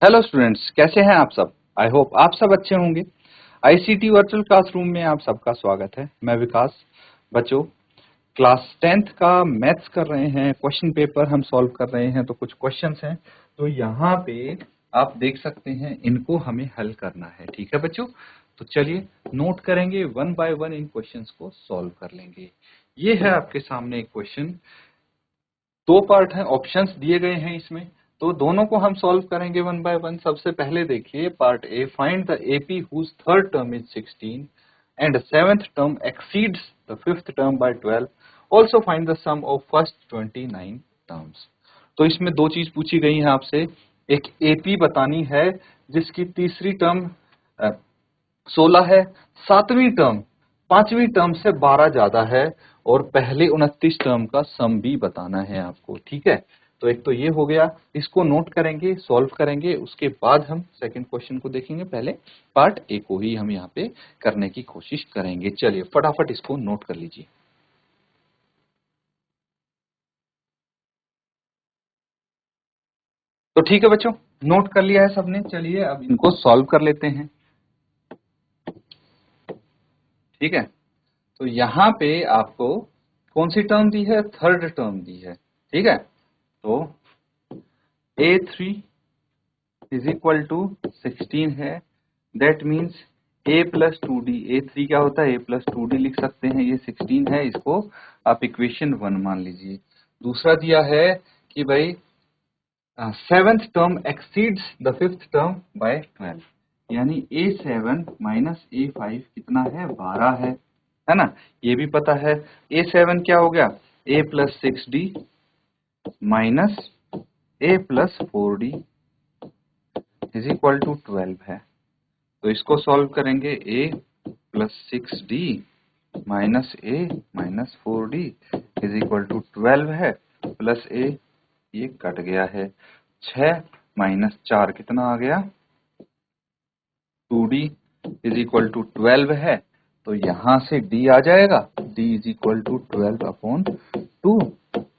Hello students, कैसे हैं आप सब। आई होप आप सब अच्छे होंगे। आईसीटी वर्चुअल क्लासरूम में आप सबका स्वागत है। मैं विकास। बच्चों, क्लास 10th का मैथ्स कर रहे हैं, क्वेश्चन पेपर हम सॉल्व कर रहे हैं। तो कुछ क्वेश्चंस हैं, तो यहाँ पे आप देख सकते हैं, इनको हमें हल करना है। ठीक है बच्चों, तो चलिए नोट करेंगे, one by one in questions को सॉल्व कर लेंगे। ये है आपके सामने एक क्वेश्चन, दो पार्ट हैं, ऑप्शंस दिए गए हैं इसमें, तो दोनों को हम सॉल्व करेंगे वन बाय वन। सबसे पहले देखिए part A, find the AP whose third term is 16 and seventh term exceeds the fifth term by 12, also find the sum of first 29 terms. तो इसमें दो चीज पूछी गई है आपसे, एक एपी बतानी है जिसकी तीसरी टर्म 16 है, सातवीं टर्म पांचवी टर्म से 12 ज्यादा है, और पहले 29 टर्म का सम भी बताना है आपको। ठीक है, तो एक तो ये हो गया, इसको नोट करेंगे, सॉल्व करेंगे, उसके बाद हम सेकंड क्वेश्चन को देखेंगे। पहले पार्ट ए को ही हम यहाँ पे करने की कोशिश करेंगे। चलिए फटाफट इसको नोट कर लीजिए। तो ठीक है बच्चों, नोट कर लिया है सबने। चलिए अब इनको सॉल्व कर लेते हैं। ठीक है, तो यहाँ पे आपको कौन सी टर्म दी है, थर्ड टर्म दी है। ठीक है, तो A3 इज इक्वल टू 16 है, that means A plus 2D। A3 क्या होता है, A प्लस 2D लिख सकते हैं। ये 16 है, इसको आप इक्वेशन 1 मान लीजिए। दूसरा दिया है कि भाई seventh term exceeds the fifth term by 12, यानी A7 माइनस A5 कितना है, 12 है ना। ये भी पता है। A7 क्या हो गया, A plus 6D minus A plus 4D is equal to 12 है। तो इसको सॉल्व करेंगे, A plus 6D minus A minus 4D is equal to 12 है, प्लस A ये कट गया है। 6 माइनस 4 कितना आ गया, 2D इज इक्वल टू 12 है, तो यहां से D आ जाएगा, D is equal to 12 upon 2,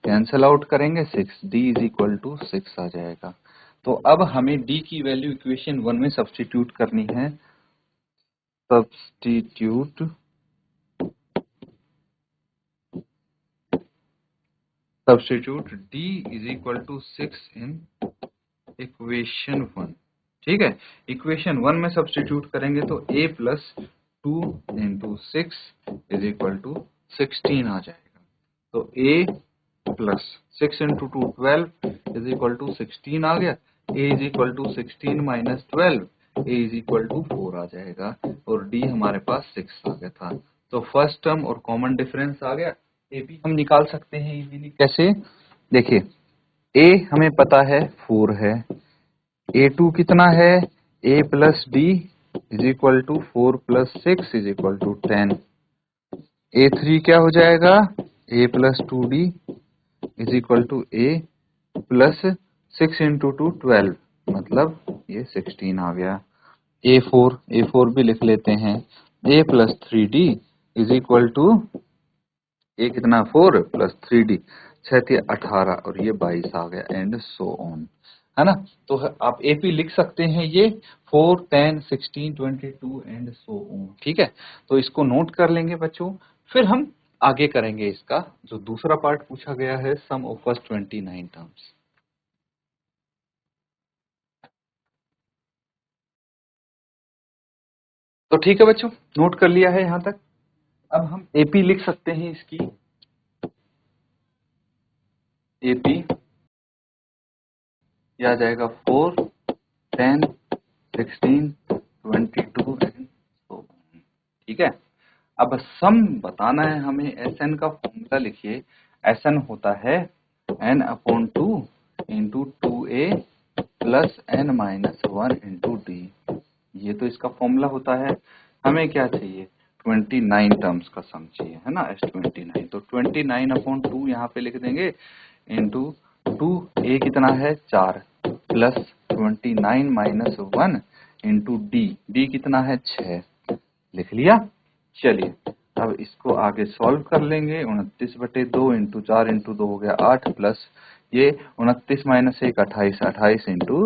cancel out करेंगे 6, D इज इक्वल टू 6 आ जाएगा। तो अब हमें D की वैल्यू इक्वेशन 1 में सब्स्टिट्यूट करनी है। Substitute D is equal to 6 in equation 1। ठीक है, इक्वेशन 1 में सब्स्टिट्यूट करेंगे तो A plus 2 into 6 is equal to 16 आ जाएगा। तो A plus 6 into 2 12 is equal to 16 आ गया। A is equal to 16 minus 12, A is equal to 4 आ जाएगा, और D हमारे पास 6 आ गया था। तो फर्स्ट टर्म और कॉमन डिफरेंस आ गया। ए भी हम निकाल सकते हैं इजीली। कैसे, देखिए A हमें पता है 4 है, A2 कितना है, A plus D is equal to 4 plus 6 is equal to 10। A3 क्या हो जाएगा, A plus 2D is equal to A plus 6 into 2 12, मतलब ये 16 आ गया। A4 भी लिख लेते हैं, A plus 3D is equal to A कितना 4 प्लस 3D 6 18, और ये 22 आ गया, एंड सो ऑन, है ना। तो आप एपी लिख सकते हैं ये 4 10 16 22 एंड सो ऑन। ठीक है, तो इसको नोट कर लेंगे बच्चों, फिर हम आगे करेंगे इसका जो दूसरा पार्ट पूछा गया है, सम ऑफ फर्स्ट 29 टर्म्स। तो ठीक है बच्चों, नोट कर लिया है यहां तक। अब हम एपी लिख सकते हैं इसकी। एपी यह आ जाएगा 4 10 16 22 एंड सो ऑन। ठीक है, अब सम बताना है हमें। एस एन का फॉर्मूला लिखिए, एस एन होता है n upon 2 into 2a plus n minus 1 into D. ये तो इसका फॉर्मूला होता है। हमें क्या चाहिए, 29 टर्म्स का सम चाहिए, है ना, S29। तो 29 अपॉन 2 यहाँ पे लिख देंगे, इंटू 2a कितना है 4, प्लस 29 माइनस 1 इंटू डी कितना है 6, लिख लिया। चलिए अब इसको आगे सॉल्व कर लेंगे। 29/2 इंटू 4 इंटू 2 हो गया 8, प्लस ये 29 माइनस 1 28, 28 इंटू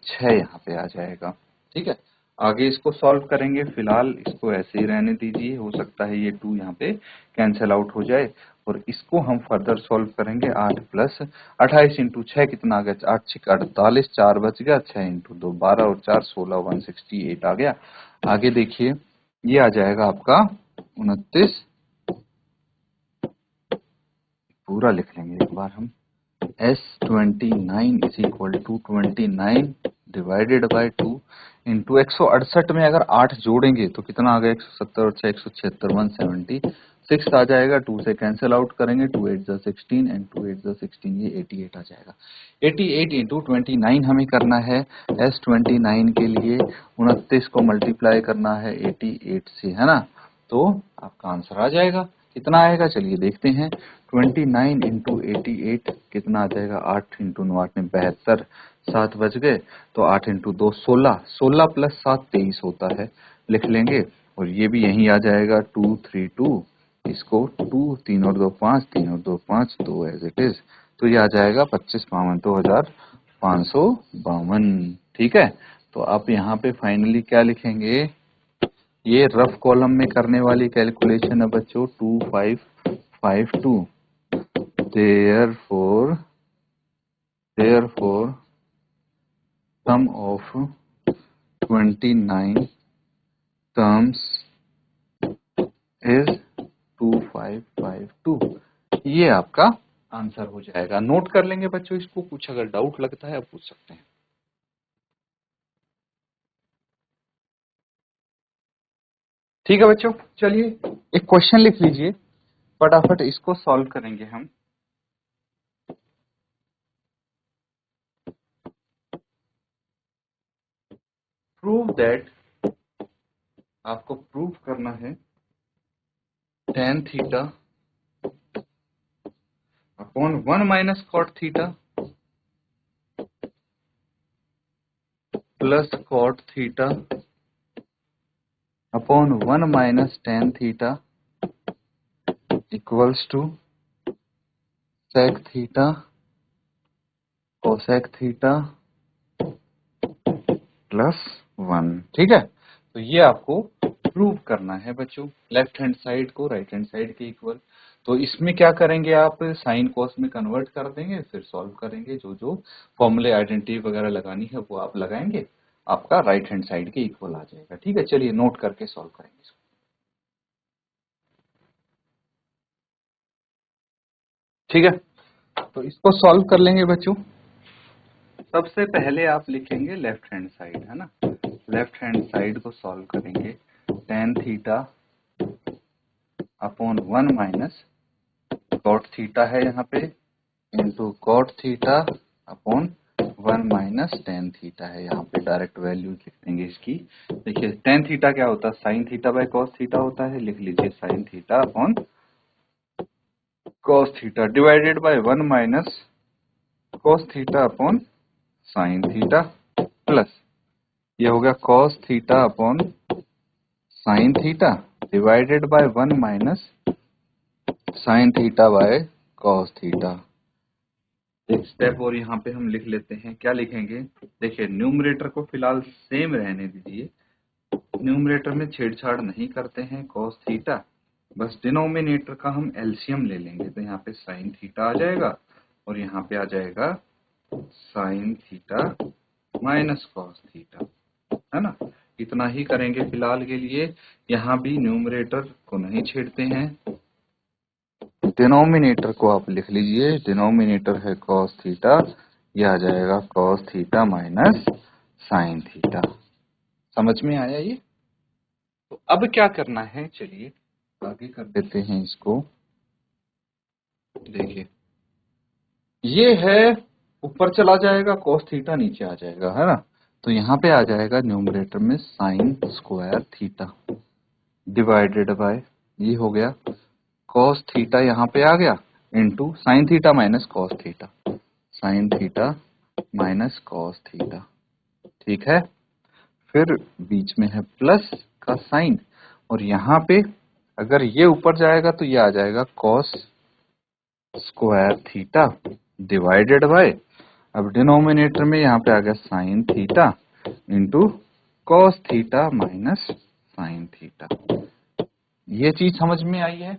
6 यहाँ पे आ जाएगा। ठीक है, आगे इसको सॉल्व करेंगे, फिलहाल इसको ऐसे ही रहने दीजिए, हो सकता है ये 2 यहाँ पे कैंसिल आउट हो जाए और इसको हम फर्दर सॉल्व करेंगे। 8 प्लस 28 इंटू 6 कितना आ गया, 8 6 48, 4 बच गया, 6 इंटू 2 12 और 4 16, 168 आ गया। आगे देखिए ये आ जाएगा आपका 29, पूरा लिख लेंगे एक बार हम, S29 is equal to 29 divided by 2 into 168 में अगर 8 जोड़ेंगे तो कितना आ गया, 170 और 6 176, 176 आ जाएगा। 2 से कैंसिल आउट करेंगे, 2 8 जा 16 एंड 2 8 जा 16, ये 88 आ जाएगा। 88 इंटू 29 हमें करना है। S29 के लिए 29 को मल्टीप्लाई करना है 88 से, है ना, तो आपका आंसर आ जाएगा। कितना आएगा चलिए देखते हैं। 29 इंटू 88 कितना आ जाएगा, 8 इंटू 9 8 में 72, 7 बच गए, तो 8 इंटू 2 16, 16 प्लस 7 23 होता है, लिख लेंगे। और ये भी यही आ जाएगा 2 3 2, इसको 2 3 और 2 5, 3 और 2 5, 2 एज इट इज, तो ये आ जाएगा 25 52 2552। ठीक है, तो आप यहाँ पे फाइनली क्या लिखेंगे, ये रफ कॉलम में करने वाली कैलकुलेशन है बच्चों, 2552। Therefore sum of 29 terms is 2552। ये आपका आंसर हो जाएगा। नोट कर लेंगे बच्चों इसको, कुछ अगर डाउट लगता है आप पूछ सकते हैं। ठीक है बच्चों, चलिए एक क्वेश्चन लिख लीजिए, फटाफट इसको सॉल्व करेंगे हम। प्रूव दैट, आपको प्रूव करना है tan theta upon 1 minus cot theta plus cot theta upon 1 minus tan theta equals to sec theta cosec theta plus 1। ठीक है, तो ये आपको प्रूव करना है बच्चों, लेफ्ट हैंड साइड को राइट हैंड साइड के इक्वल। तो इसमें क्या करेंगे, आप साइन कॉस में कन्वर्ट कर देंगे, फिर सॉल्व करेंगे, जो जो फॉर्मूले आइडेंटिटी वगैरह लगानी है वो आप लगाएंगे, आपका राइट हैंड साइड के इक्वल आ जाएगा। ठीक है, चलिए नोट करके सॉल्व करेंगे इसको। ठीक है, तो इसको सॉल्व कर लेंगे बच्चों। सबसे पहले आप लिखेंगे लेफ्ट हैंड साइड, है ना, लेफ्ट हैंड साइड को सॉल्व करेंगे। tan theta upon 1 minus cot theta है यहाँ पे, into cot theta upon 1 minus tan theta है, यहाँ पे डायरेक्ट वैल्यू लिख देंगे इसकी। देखिए tan थीटा क्या होता है, sine theta by cos theta होता है, लिख लीजिए sine theta upon cos theta divided by 1 minus cos theta upon sine theta plus, ये हो गया cos theta upon sine theta divided by 1 minus sine theta by cos theta. एक step और यहाँ पे हम लिख लेते हैं, क्या लिखेंगे, देखिए न्यूमरेटर को फिलहाल सेम रहने दीजिए, न्यूमरेटर में छेड़छाड़ नहीं करते हैं, कॉस थीटा, बस डिनोमिनेटर का हम एलसीएम ले लेंगे, तो यहाँ पे साइन थीटा आ जाएगा और यहाँ पे आ जाएगा sine theta minus cos theta, है ना। इतना ही करेंगे फिलहाल के लिए, यहाँ भी न्यूमरेटर को नहीं छेड़ते हैं, डिनोमिनेटर को आप लिख लीजिए, डिनोमिनेटर है कॉस थीटा, यह आ जाएगा cos theta minus sine theta. समझ में आया ये। तो अब क्या करना है, चलिए आगे कर देते हैं इसको। देखिए ये है, ऊपर चला जाएगा कॉस थीटा, नीचे आ जाएगा, है ना, तो यहाँ पे आ जाएगा न्यूमरेटर में sine square theta divided by, ये हो गया कॉस थीटा, यहाँ पे आ गया into sine theta minus cos theta, sign theta minus cos theta. ठीक है, फिर बीच में है प्लस का साइन, और यहाँ पे अगर ये ऊपर जाएगा तो ये आ जाएगा cos square theta divided by, अब डिनोमिनेटर में यहाँ पे आ गया sine theta into cos theta minus sine theta. ये चीज समझ में आई है।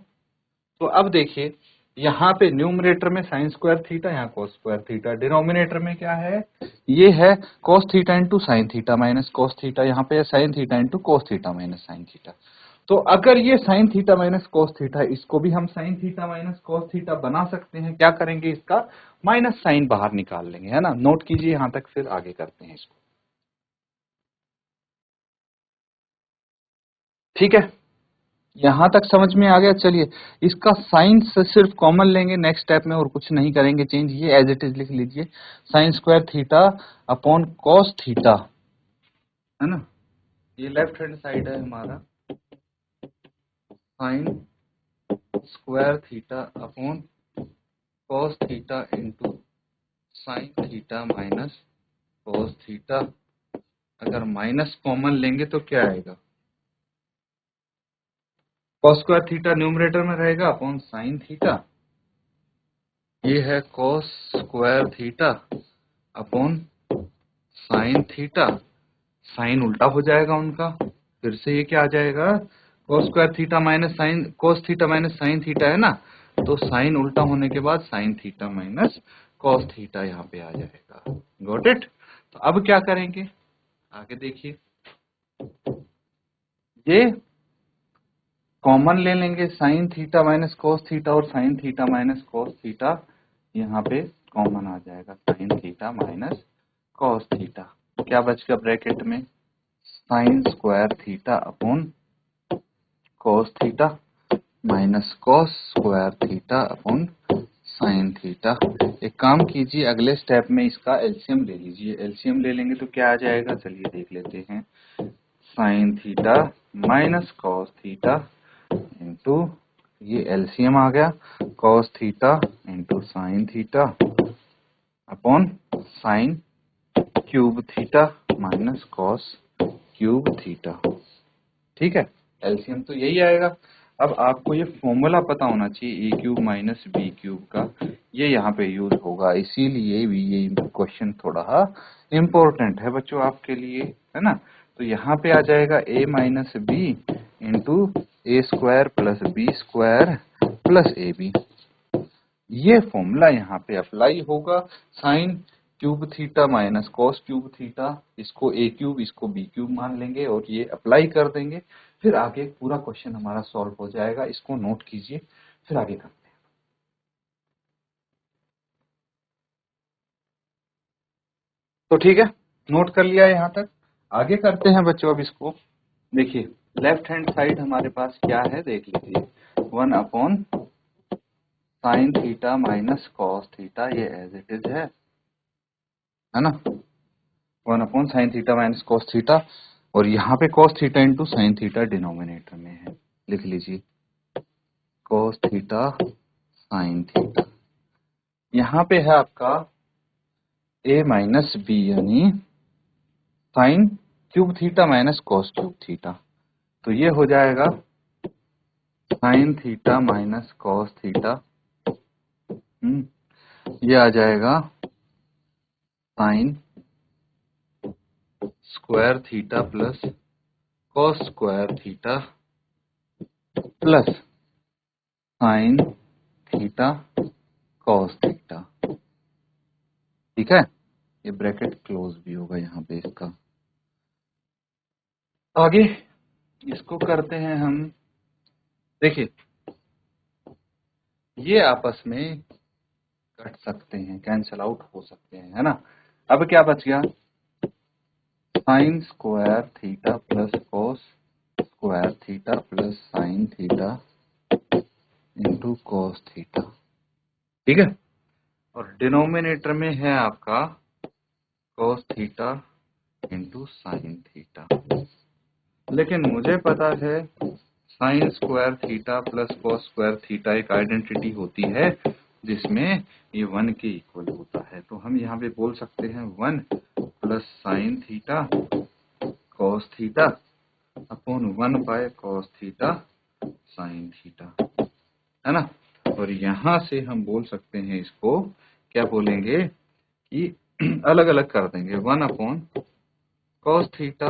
तो अब देखिए यहाँ पे न्यूमरेटर में साइन स्क्वायर थीटा, यहाँ कॉस स्क्वायर थीटा, डिनोमिनेटर में क्या है, ये है cos theta into sine theta minus cos theta, यहाँ पे है sine theta into cos theta minus sine theta. तो अगर ये sign theta minus cos theta, इसको भी हम sign theta minus cos theta बना सकते हैं। क्या करेंगे, इसका माइनस साइन बाहर निकाल लेंगे, है ना। नोट कीजिए यहाँ तक, फिर आगे करते हैं इसको। ठीक है, यहां तक समझ में आ गया। चलिए इसका साइन से सिर्फ कॉमन लेंगे नेक्स्ट स्टेप में, और कुछ नहीं करेंगे चेंज, ये एज इट इज लिख लीजिए, sign square theta upon cos theta, है ना। ये लेफ्ट हैंड साइड है हमारा, sign square theta upon cos theta into sine theta minus cos theta. अगर माइनस कॉमन लेंगे तो क्या आएगा, कॉस स्क्वायर थीटा न्यूमरेटर में रहेगा अपॉन साइन थीटा, ये है cos square theta upon sine theta, sine उल्टा हो जाएगा उनका, फिर से ये क्या आ जाएगा, cos square theta minus sine cos theta minus sine theta, है ना। तो साइन उल्टा होने के बाद sine theta minus cos theta यहाँ पे आ जाएगा। Got it. तो अब क्या करेंगे, आगे देखिए, ये कॉमन ले लेंगे, sine theta minus cos theta और sine theta minus cos theta, यहाँ पे कॉमन आ जाएगा, sine theta minus cos theta. क्या बच गया ब्रैकेट में, sine square theta upon cos theta minus cos square theta upon sine theta. एक काम कीजिए, अगले स्टेप में इसका एलसीएम ले लीजिए, एलसीएम ले लेंगे तो क्या आ जाएगा, चलिए देख लेते हैं। Sign theta minus cos theta into, ये एलसीएम आ गया, cos theta into sine theta upon sign cube theta minus cos cube theta. ठीक है, एलसीएम तो यही आएगा। अब आपको ये फॉर्मूला पता होना चाहिए, ए क्यूब माइनस बी क्यूब का, ये यहाँ पे यूज होगा, इसीलिए भी ये क्वेश्चन थोड़ा इम्पोर्टेंट है बच्चों आपके लिए, है ना। तो यहाँ पे आ जाएगा a minus B into A square plus B square plus A B. ये फॉर्मूला यहाँ पे अप्लाई होगा, sine cube theta minus cos cube theta, इसको ए क्यूब इसको बी क्यूब मान लेंगे और ये अप्लाई कर देंगे, फिर आगे पूरा क्वेश्चन हमारा सॉल्व हो जाएगा। इसको नोट कीजिए, फिर आगे करते हैं। तो ठीक है, नोट कर लिया यहाँ तक, आगे करते हैं बच्चों। अब इसको देखिए, लेफ्ट हैंड साइड हमारे पास क्या है देख लीजिए, 1 upon sine theta minus cos theta, ये एज इट इज है ना, 1 upon sine theta minus cos theta, और यहाँ पे cos theta into sine theta denominator में है, लिख लीजिए कॉस थीटा साइन थीटा। यहाँ पे है आपका ए माइनस बी, यानी sign cube theta minus cos cube theta, तो ये हो जाएगा sine theta minus cos theta, ये आ जाएगा sign square theta plus cos square theta plus sine theta cos theta. ठीक है, ये ब्रैकेट क्लोज भी होगा यहाँ पे इसका। आगे इसको करते हैं हम, देखिए ये आपस में कट सकते हैं, कैंसल आउट हो सकते हैं, है ना। अब क्या बच गया, sign square theta plus cos square theta plus sine theta into cos theta. ठीक है, और डिनोमिनेटर में है आपका cos theta into sine theta, लेकिन मुझे पता है sign square theta plus cos square theta एक आइडेंटिटी होती है जिसमें ये 1 के इक्वल होता है, तो हम यहाँ पे बोल सकते हैं 1 plus sine theta cos theta upon 1 by cos theta sine theta, है ना। और यहाँ से हम बोल सकते हैं इसको क्या बोलेंगे कि अलग अलग कर देंगे, 1/cos theta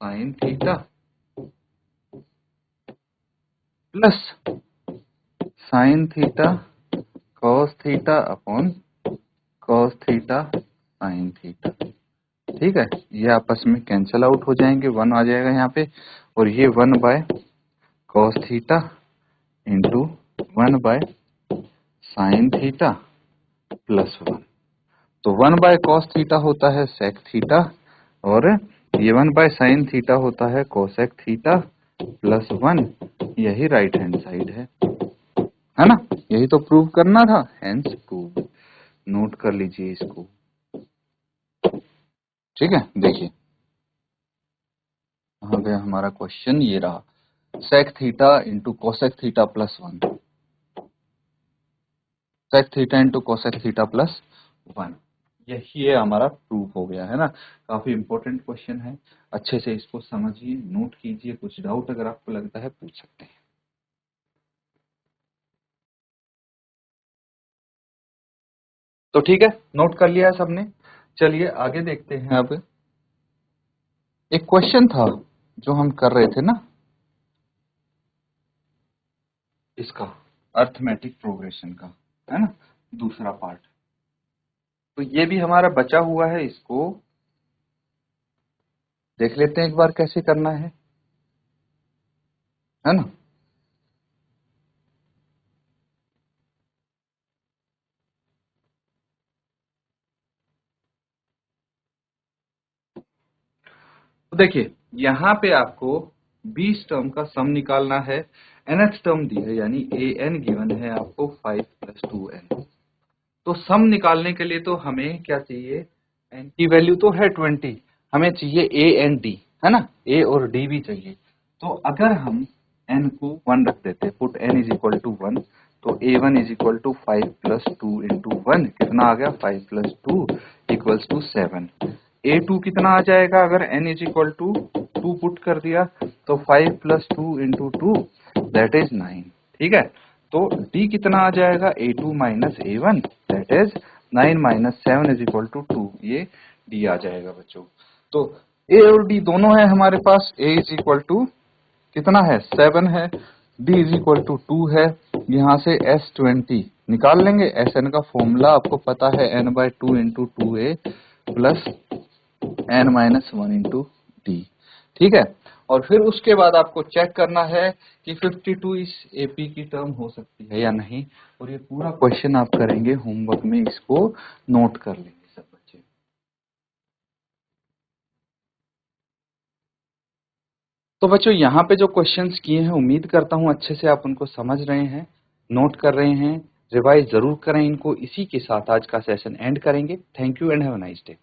sin theta plus sin theta cos theta upon cos theta sin theta. ठीक है, ये आपस में कैंसिल आउट हो जाएंगे, 1 आ जाएगा यहाँ पे, और ये 1/cos theta into 1/sin theta plus 1। तो 1/cos थीटा होता है sec थीटा, और ये 1/sin थीटा होता है cosec थीटा प्लस 1। यही राइट हैंड साइड है ना, यही तो प्रूव करना था, हेंस प्रूव। नोट कर लीजिए इसको। ठीक है, देखिए कहाँ गया हमारा क्वेश्चन, ये रहा, sec theta into cosec theta plus 1, sec theta into cosec theta plus 1, यही है हमारा प्रूफ हो गया है ना। काफी इंपॉर्टेंट क्वेश्चन है, अच्छे से इसको समझिए, नोट कीजिए, कुछ डाउट अगर आपको लगता है पूछ सकते हैं। तो ठीक है, नोट कर लिया है सबने। चलिए आगे देखते हैं। अब एक क्वेश्चन था जो हम कर रहे थे ना, इसका अर्थमेटिक प्रोग्रेशन का, है ना, दूसरा पार्ट। तो ये भी हमारा बचा हुआ है, इसको देख लेते हैं एक बार कैसे करना है ना। तो देखिए यहाँ पे आपको 20 टर्म का सम निकालना है, nth टर्म दी है, यानी an गिवन है आपको 5 + 2n। तो सम निकालने के लिए तो हमें क्या चाहिए, n की वैल्यू तो है 20, हमें चाहिए a and d, है ना, a और d भी चाहिए। तो अगर हम n को 1 रख देते, पुट n = 1, तो a1 = 5 + 2 × 1 कितना आ गया, 5 + 2 = 7। a2 कितना आ जाएगा, अगर n = 2 पुट कर दिया, तो 5 + 2 × 2 दैट इज 9। ठीक है, तो d कितना आ जाएगा, a2 - a1 दैट इज 9 - 7 = 2, ये d आ जाएगा बच्चों। तो a और d दोनों है हमारे पास, a = कितना है, 7 है, d = 2 है। यहाँ से s20 निकाल लेंगे, sn का फॉर्मूला आपको पता है, n/2 × 2a plus n - 1 × d। ठीक है, और फिर उसके बाद आपको चेक करना है कि 52 इस AP की टर्म हो सकती है या नहीं, और ये पूरा क्वेश्चन आप करेंगे होमवर्क में, इसको नोट कर लेंगे सब बच्चे। तो बच्चों यहाँ पे जो क्वेश्चंस किए हैं, उम्मीद करता हूँ अच्छे से आप उनको समझ रहे हैं, नोट कर रहे हैं, रिवाइज जरूर करें इनको। इसी के साथ आज का सेशन एंड करेंगे। Thank you and have a nice day.